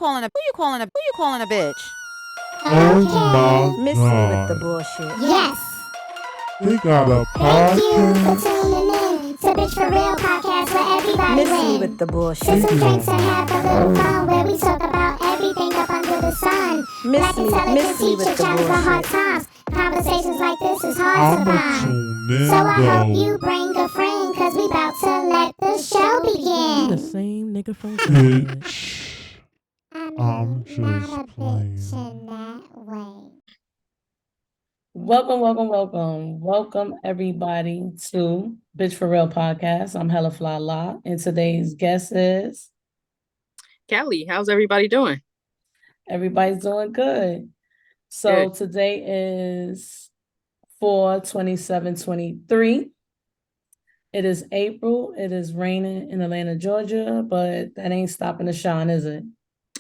you calling a bitch? Oh my Miss me with the God. bullshit. Yes. They got a Thank you for podcast. tuning in to Bitch For Real podcast where everybody Miss me wins. with the Get bullshit. some drinks and have a little fun where we talk about everything up under the sun. Black intelligence, miss me with teacher the chatting for hard bullshit. times. Conversations like this is hard to I'ma find. tune in So I hope you though. bring a friend, cause we about to let the show The begin. same nigga from Bryant. Bitch. I'm I'm not just a bitch playing. in that way. Welcome everybody to Bitch For Real podcast. I'm HELLAFLYLA, and today's guest is CALI. How's everybody doing? everybody's doing good. So today is 4/27/23. It is April. It is raining in Atlanta, Georgia, but that ain't stopping the shine, is it?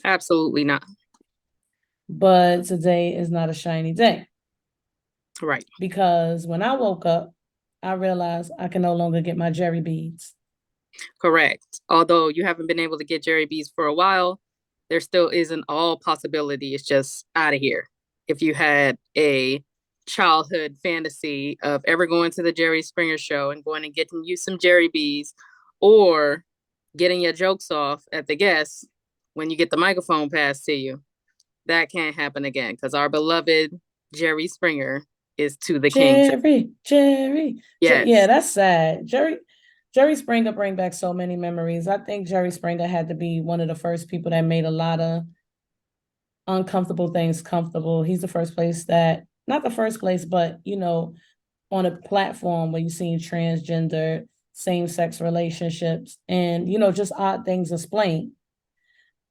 Absolutely not. But today is not a shiny day. Right. Because when I woke up, I realized I can no longer get my Jerry beads. Correct. Although you haven't been able to get Jerry bees for a while, there still isn't all possibility. It's just out of here. If you had a childhood fantasy of ever going to the Jerry Springer show and going and getting you some Jerry bees, or getting your jokes off at the guests when you get the microphone passed to you, that can't happen again because our beloved Jerry Springer is to the king. Jerry. Yes. Yeah, that's sad. Jerry Springer bring back so many memories. I think Jerry Springer had to be one of the first people that made a lot of uncomfortable things comfortable. He's the first place that, not the first place, but, on a platform where you see transgender, same-sex relationships and, just odd things explained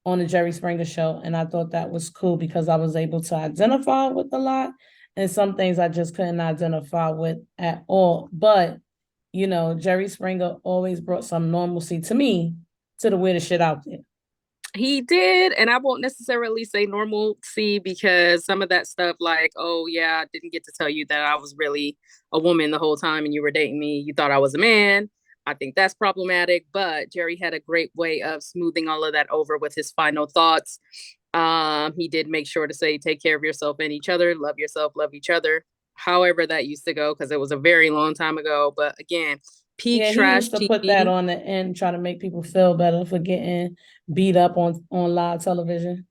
on the Jerry Springer show. And I thought that was cool because I was able to identify with a lot and some things I just couldn't identify with at all. But, Jerry Springer always brought some normalcy to me to the weirdest shit out there. He did, and I won't necessarily say normalcy because some of that stuff like, oh yeah, I didn't get to tell you that I was really a woman the whole time and you were dating me. You thought I was a man. I think that's problematic, but Jerry had a great way of smoothing all of that over with his final thoughts. He did make sure to say, take care of yourself and each other, love yourself, love each other. However that used to go, because it was a very long time ago. But again, peak he trash used to TV. put that on the end, try to make people feel better for getting beat up on live television.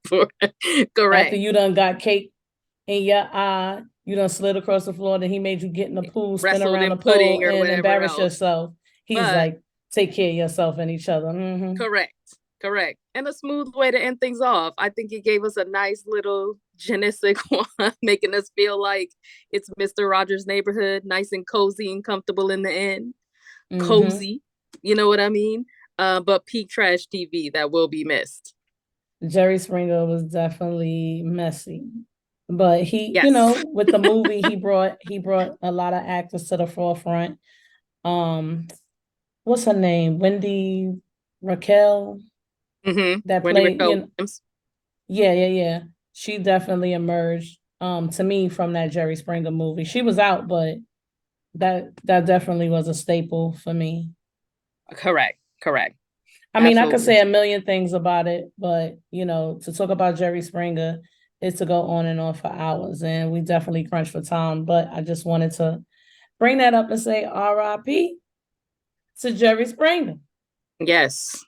Correct. After you done got cake in your eye, you done slid across the floor, then he made you get in the pool, spin around the pool, and embarrass yourself. He's like, take care of yourself and each other. Mm-hmm. Correct. And a smooth way to end things off. I think it gave us a nice little je ne sais quoi, making us feel like it's Mr. Rogers' neighborhood, nice and cozy and comfortable in the end. Mm-hmm. Cozy, you know what I mean? But peak trash TV that will be missed. Jerry Springer was definitely messy. But he, yes. With the movie, he brought a lot of actors to the forefront. What's her name? Wendy Raquel. Mm-hmm. That Wendy played, yeah. She definitely emerged to me from that Jerry Springer movie. She was out, but that definitely was a staple for me. Correct. I mean, I could say a million things about it, but to talk about Jerry Springer is to go on and on for hours, and we definitely crunch for time. But I just wanted to bring that up and say R.I.P. to Jerry Springer. Yes.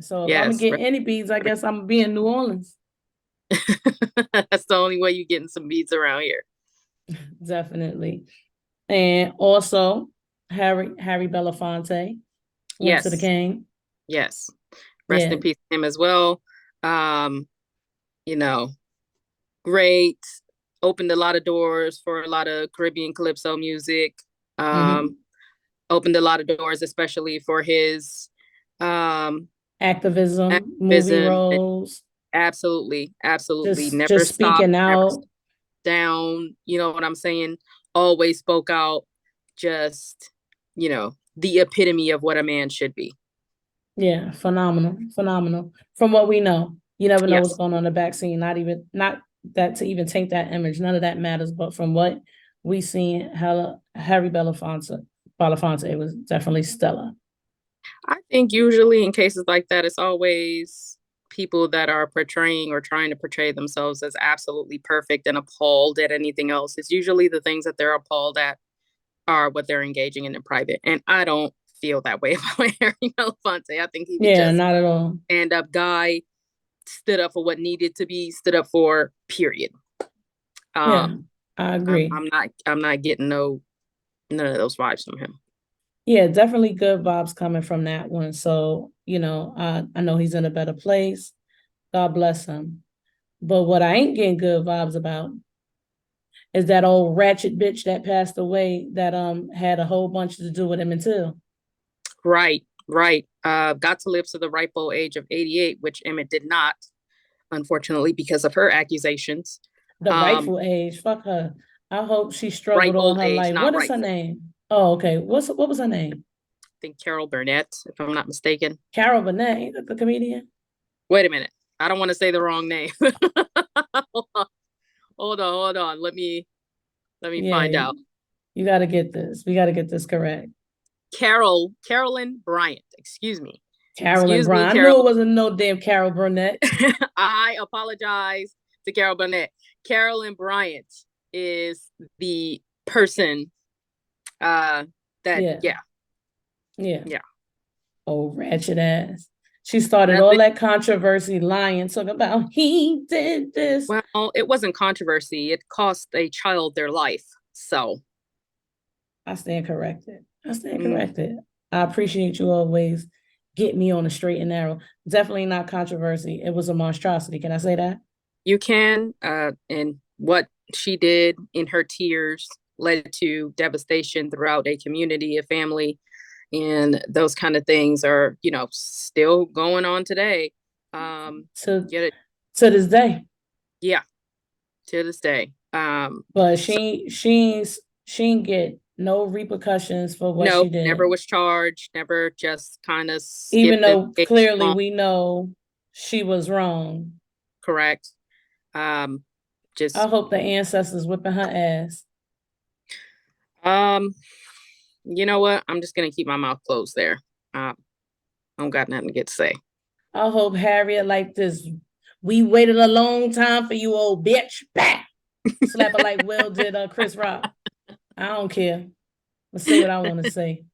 So if I'm gonna get any beads, I guess I'm gonna be in New Orleans. That's the only way you're getting some beads around here. Definitely. And also Harry Belafonte went to the king. Yes. Rest in peace to him as well. Great. Opened a lot of doors for a lot of Caribbean calypso music. Opened a lot of doors, especially for his activism, movie roles. Absolutely. Never just speaking out. Never down. You know what I'm saying? Always spoke out. Just, the epitome of what a man should be. Yeah, phenomenal. From what we know, you never know what's going on in the back scene. Not that to even take that image. None of that matters. But from what we seen, Harry Belafonte, it was definitely stellar. I think usually in cases like that, it's always people that are portraying or trying to portray themselves as absolutely perfect and appalled at anything else. It's usually the things that they're appalled at are what they're engaging in private. And I don't feel that way about Harry Belafonte. I think he was just not at all. stand-up guy, stood up for what needed to be stood up for, period. I agree. I'm not getting none of those vibes from him. Yeah, definitely good vibes coming from that one. So, I know he's in a better place. God bless him. But what I ain't getting good vibes about is that old ratchet bitch that passed away that had a whole bunch to do with him until. Right. Got to live to the ripe old age of 88, which Emmett did not, unfortunately, because of her accusations. The rightful age, fuck her. I hope she struggled all her life. What is her name? Oh, okay. What was her name? I think Carol Burnett, if I'm not mistaken. Carol Burnett, ain't that the comedian? Wait a minute. I don't want to say the wrong name. Hold on. Let me find out. You got to get this. We got to get this correct. Carolyn Bryant. Excuse me. Carolyn Bryant. I knew it wasn't no damn Carol Burnett. I apologize to Carol Burnett. Carolyn Bryant is the person yeah. Oh, ratchet ass. She started all that controversy lying, talking about he did this. Well, it wasn't controversy. It cost a child their life. So I stand corrected. I appreciate you always get me on the straight and narrow. Definitely not controversy. It was a monstrosity. Can I say that? You can. And what she did in her tears led to devastation throughout a community, a family, and those kind of things are, still going on today. To this day. Yeah, to this day. But she ain't get no repercussions for what she did. Never was charged. Never, just kind of. Even though clearly we know she was wrong. Correct. I hope the ancestors whipping her ass. You know what? I'm just gonna keep my mouth closed there. I don't got nothing to get to say. I hope Harriet like this. We waited a long time for you, old bitch. Bah! Slap her like Will did Chris Rock. I don't care. Let's say what I want to say.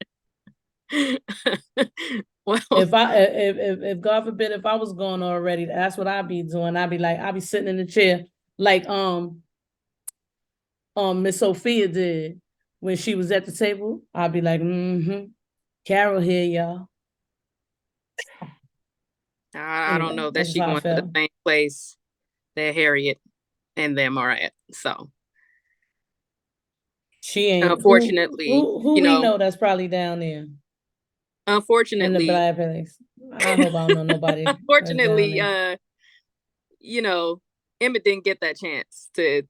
Well, if God forbid, if I was gone already, that's what I'd be doing. I'd be sitting in the chair like Miss Sophia did when she was at the table. I'd be like, Carol here, y'all. I don't know that she going to the same place that Harriet and them are at. So she ain't. Unfortunately, who we know that's probably down there. Unfortunately, in the black place. I hope I don't know nobody. Unfortunately, Emmett didn't get that chance to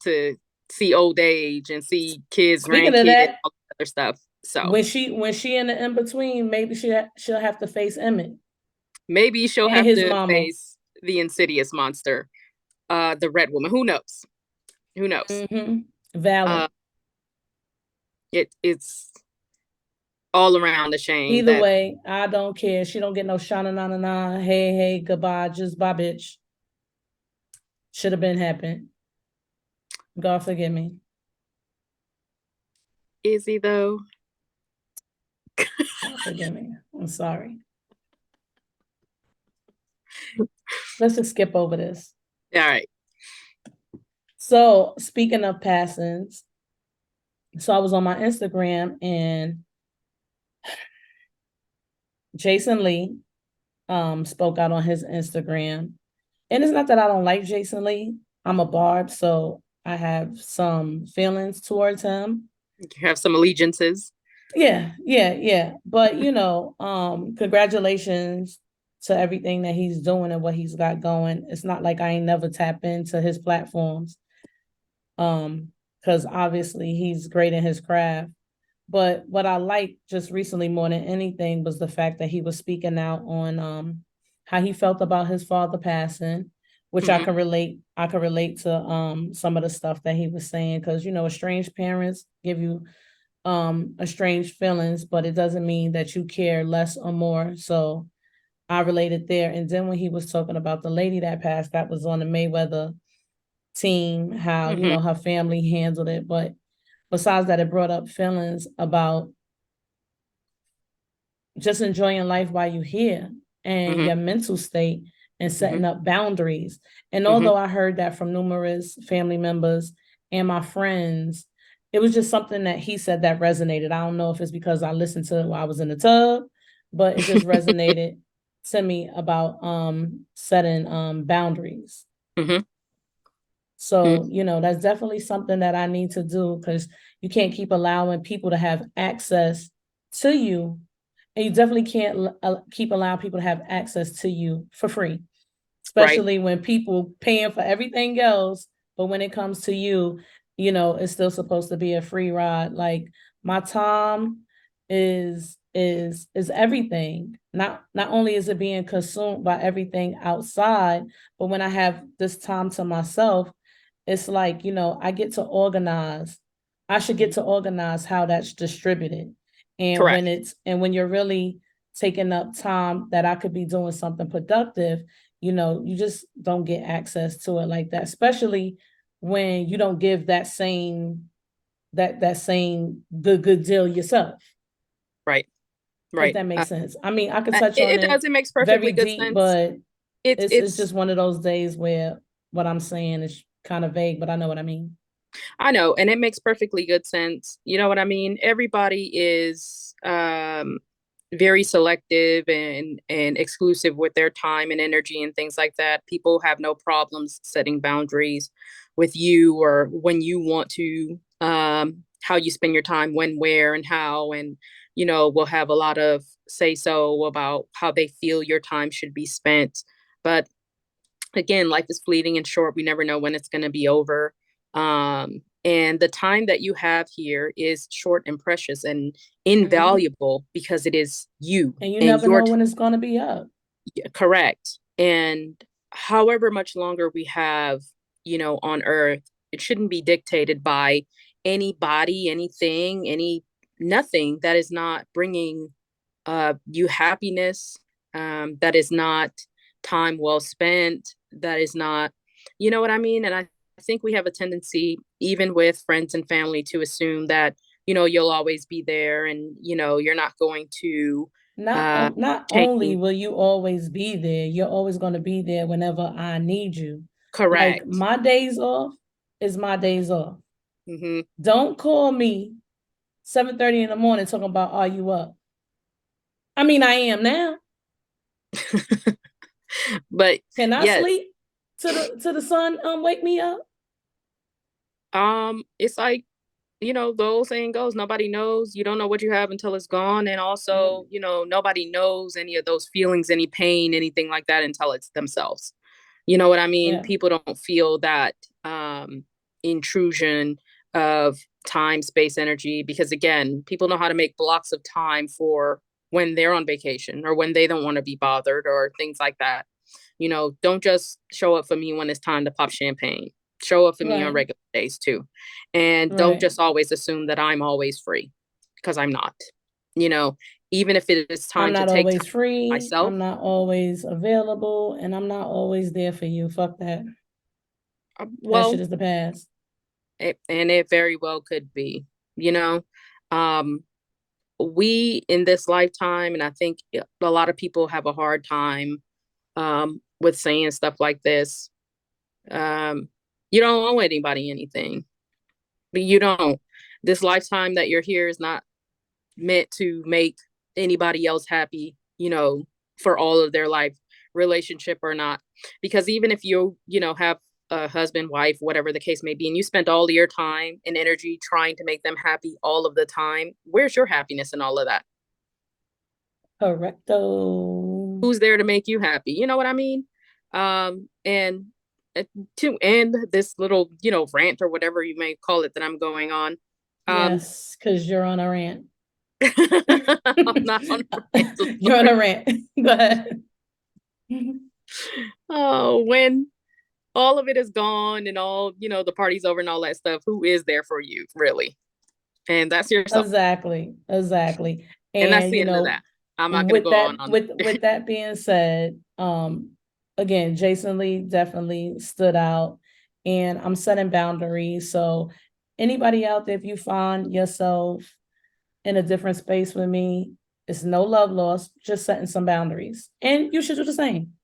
see old age and see kids, grandkids, all that other stuff. So when she in the in between, maybe she'll have to face Emmett. Maybe she'll have to face the insidious monster, the Red Woman. Who knows? Valid. It's all around a shame. Either way, I don't care. She don't get no shana na na na. Hey, goodbye, just bye, bitch. Should have been happened. God forgive me. Is he though? God forgive me. I'm sorry. Let's just skip over this. All right. So speaking of passings, so I was on my Instagram and Jason Lee spoke out on his Instagram. And it's not that I don't like Jason Lee. I'm a barb, so I have some feelings towards him. You have some allegiances. Yeah. But congratulations to everything that he's doing and what he's got going. It's not like I ain't never tap into his platforms. Because obviously he's great in his craft. But what I liked just recently more than anything was the fact that he was speaking out on how he felt about his father passing, which I could relate to some of the stuff that he was saying, because estranged parents give you estranged feelings, but it doesn't mean that you care less or more. So I related there. And then when he was talking about the lady that passed, that was on the Mayweather team, how, you know, her family handled it. But besides that, it brought up feelings about just enjoying life while you're here and your mental state and setting up boundaries. And although I heard that from numerous family members and my friends, it was just something that he said that resonated. I don't know if it's because I listened to it while I was in the tub, but it just resonated to me about setting boundaries. So, you know, that's definitely something that I need to do, because you can't keep allowing people to have access to you. And you definitely can't keep allowing people to have access to you for free, especially when people paying for everything else. But when it comes to you, you know, it's still supposed to be a free ride. Like my time is everything. Not only is it being consumed by everything outside, but when I have this time to myself, it's like, you know, I get to organize. I should get to organize how that's distributed. And when you're really taking up time that I could be doing something productive, you know, you just don't get access to it like that, especially when you don't give that same good deal yourself. Right. If that makes sense. I mean, I could touch on it does. It makes perfectly very good deep, sense. but it's just It's one of those days where what I'm saying is kind of vague, but I know what I mean. I know, and it makes perfectly good sense. You know what I mean? Everybody is very selective and exclusive with their time and energy and things like that. People have no problems setting boundaries with you, or when you want to, how you spend your time, when, where, and how, and you know, will have a lot of say so about how they feel your time should be spent. But again, life is fleeting and short. We never know when it's going to be over. And the time that you have here is short and precious and invaluable because it is you and you never know when it's going to be up. Correct. And however much longer we have, you know, on earth, it shouldn't be dictated by anybody, anything, nothing that is not bringing you happiness, that is not time well spent, that is not, you know what I mean? And I think we have a tendency, even with friends and family, to assume that, you know, you'll always be there and, you know, you're not going to not only will you always be there, you're always going to be there whenever I need you. Correct. Like my days off is my days off. Mm-hmm. Don't call me 7:30 in the morning talking about, are you up? I mean, I am now. But can I sleep to the sun wake me up? It's like, you know, the old saying goes, nobody knows. You don't know what you have until it's gone. And also, you know, nobody knows any of those feelings, any pain, anything like that until it's themselves. You know what I mean? Yeah. People don't feel that intrusion of time, space, energy, because again, people know how to make blocks of time for when they're on vacation or when they don't want to be bothered or things like that. You know, don't just show up for me when it's time to pop champagne. Show up for me on regular days too. And don't just always assume that I'm always free, because I'm not. You know, even if it is time I'm not to take always time free, myself. I'm not always available, and I'm not always there for you. Fuck that. Well, that shit is the past. And it very well could be, you know. We in this lifetime, and I think a lot of people have a hard time with saying stuff like this. You don't owe anybody anything, but you don't. This lifetime that you're here is not meant to make anybody else happy, you know, for all of their life, relationship or not. Because even if you know, have a husband, wife, whatever the case may be, and you spend all your time and energy trying to make them happy all of the time, where's your happiness in all of that? Correcto. Who's there to make you happy? You know what I mean? And to end this little, you know, rant or whatever you may call it that I'm going on. Yes, because you're on a rant. I'm not on a rant. You're on a rant. Go ahead. Oh, when all of it is gone and all, you know, the party's over and all that stuff, who is there for you, really? And that's yourself. Exactly. And that's And the you end of know, that. I'm not gonna go on with that being said, again, Jason Lee definitely stood out, and I'm setting boundaries. So anybody out there, if you find yourself in a different space with me, it's no love lost, just setting some boundaries. And you should do the same.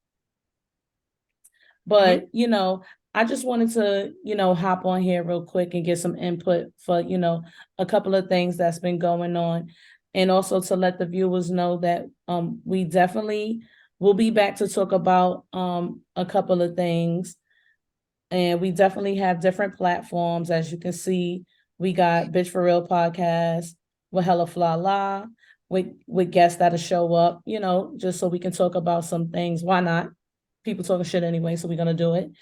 But, you know, I just wanted to, you know, hop on here real quick and get some input for, you know, a couple of things that's been going on. And also to let the viewers know that we definitely will be back to talk about a couple of things. And we definitely have different platforms. As you can see, we got Bitch for Real podcast with HELLAFLYLA, with guests that'll show up, you know, just so we can talk about some things. Why not? People talking shit anyway, so we're gonna do it.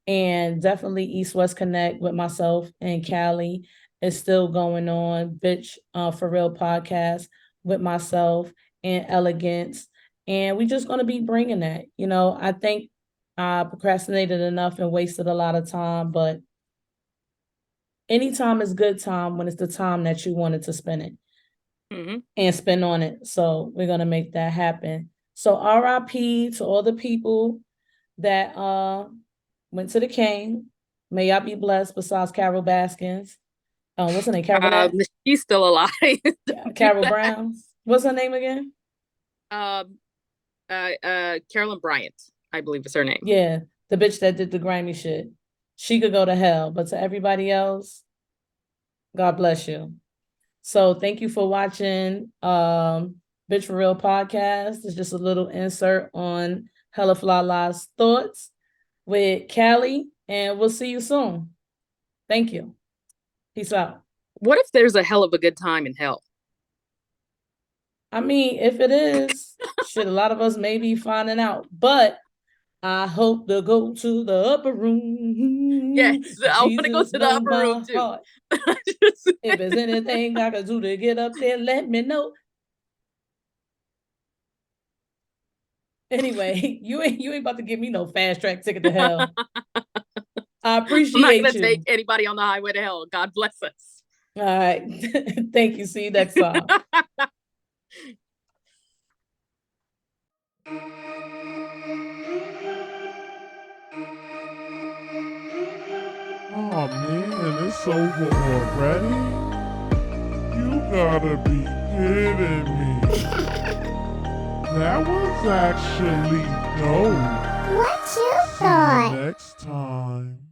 And definitely East West Connect with myself and CALI is still going on. Bitch for Real podcast with myself and Elegance. And we just gonna be bringing that. You know, I think I procrastinated enough and wasted a lot of time, but any time is good time when it's the time that you wanted to spend it and spend on it. So we're gonna make that happen. So R.I.P to all the people that went to the King. May y'all be blessed. Besides Carol Baskins, what's her name? Carol. She's still alive. Carol Brown. What's her name again? Carolyn Bryant, I believe is her name. Yeah, the bitch that did the grimy shit. She could go to hell, but to everybody else, God bless you. So thank you for watching Bitch for Real podcast. It's just a little insert on HELLAFLYLA's thoughts with CALI, and we'll see you soon. Thank you. Peace out. What if there's a hell of a good time in hell? I mean, if it is, shit, a lot of us may be finding out, but I hope to go to the upper room. Yes, I want to go to the upper room too. If there's anything I can do to get up there, let me know. Anyway, you ain't about to give me no fast track ticket to hell. I appreciate you. I'm not gonna take anybody on the highway to hell. God bless us. All right. Thank you. See you next time. Oh man, it's over already? You gotta be kidding me. That was actually dope. What you See thought? you next time.